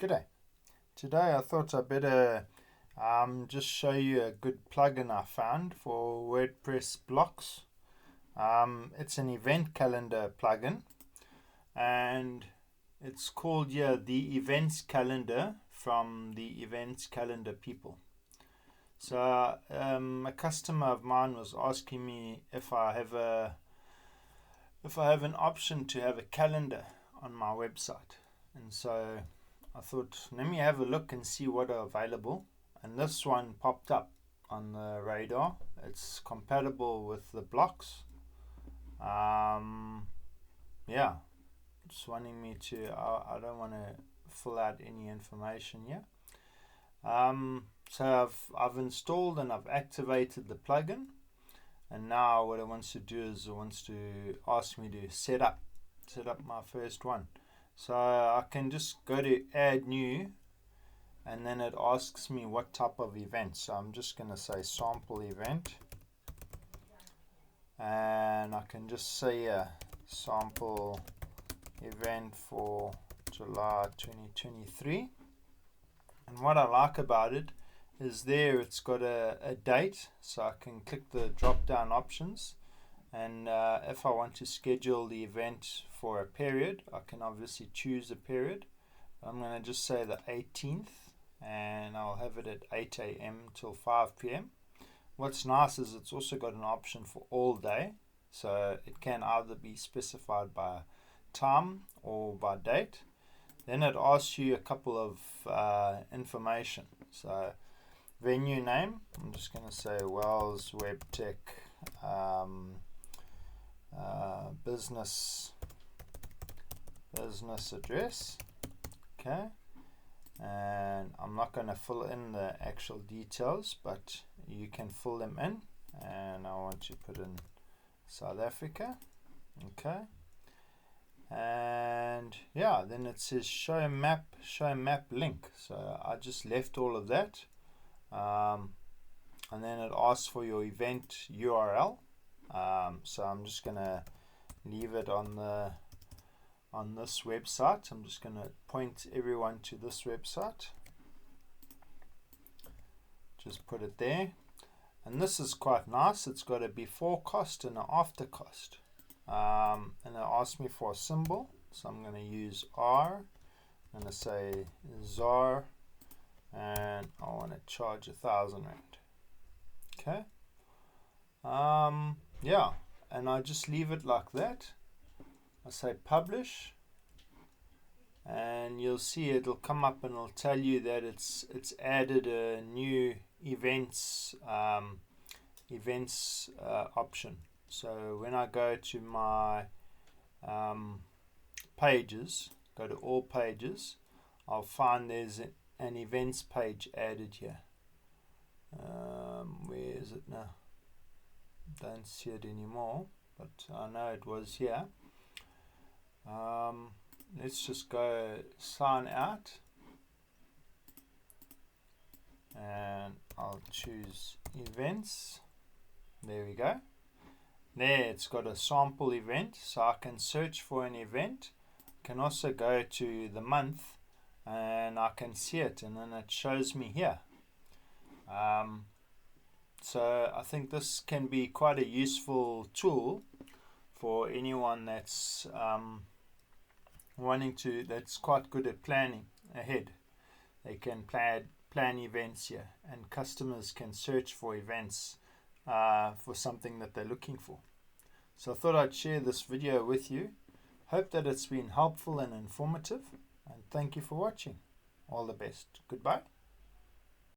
G'day. Today I thought I'd better just show you a good plugin I found for WordPress blocks. It's an event calendar plugin, and it's called the Events Calendar from the Events Calendar people. So a customer of mine was asking me if I have an option to have a calendar on my website, and so I thought, let me have a look and see what are available. And this one popped up on the radar. It's compatible with the blocks. Just wanting me to, I don't want to fill out any information here. So I've installed and I've activated the plugin. And now what it wants to do is it wants to ask me to set up my first one. So I can just go to add new, and then it asks me what type of event. So I'm just going to say sample event, and I can just say sample event for July 2023. And what I like about it is it's got a date, so I can click the drop down options. And if I want to schedule the event for a period, I can obviously choose a period. I'm going to just say the 18th, and I'll have it at 8 a.m. till 5 p.m. What's nice is it's also got an option for all day, so it can either be specified by time or by date. Then it asks you a couple of information. So venue name, I'm just going to say Wells Web Tech business address. Okay, and I'm not going to fill in the actual details, but you can fill them in, and I want to put in South Africa. Okay, and then it says show map link, so I just left all of that, and then it asks for your event URL. So I'm just going to leave it on this website. I'm just going to point everyone to this website. Just put it there. And this is quite nice. It's got a before cost and an after cost. And it asks me for a symbol. So I'm going to use R. I'm going to say ZAR. And I want to charge 1,000 Rand. Okay. And I just leave it like that. I say publish, and you'll see it'll come up and it'll tell you that it's added a new events option. So when I go to my pages, go to all pages, I'll find there's an events page added here. Where is it now? Don't see it anymore, but I know it was here. Let's just go sign out, and I'll choose events. There we go. There, it's got a sample event, so I can search for an event. I can also go to the month, and I can see it, and then it shows me here. So I think this can be quite a useful tool for anyone that's that's quite good at planning ahead. They can plan events here, and customers can search for events for something that they're looking for. So I thought I'd share this video with you. Hope that it's been helpful and informative, and thank you for watching. All the best. Goodbye.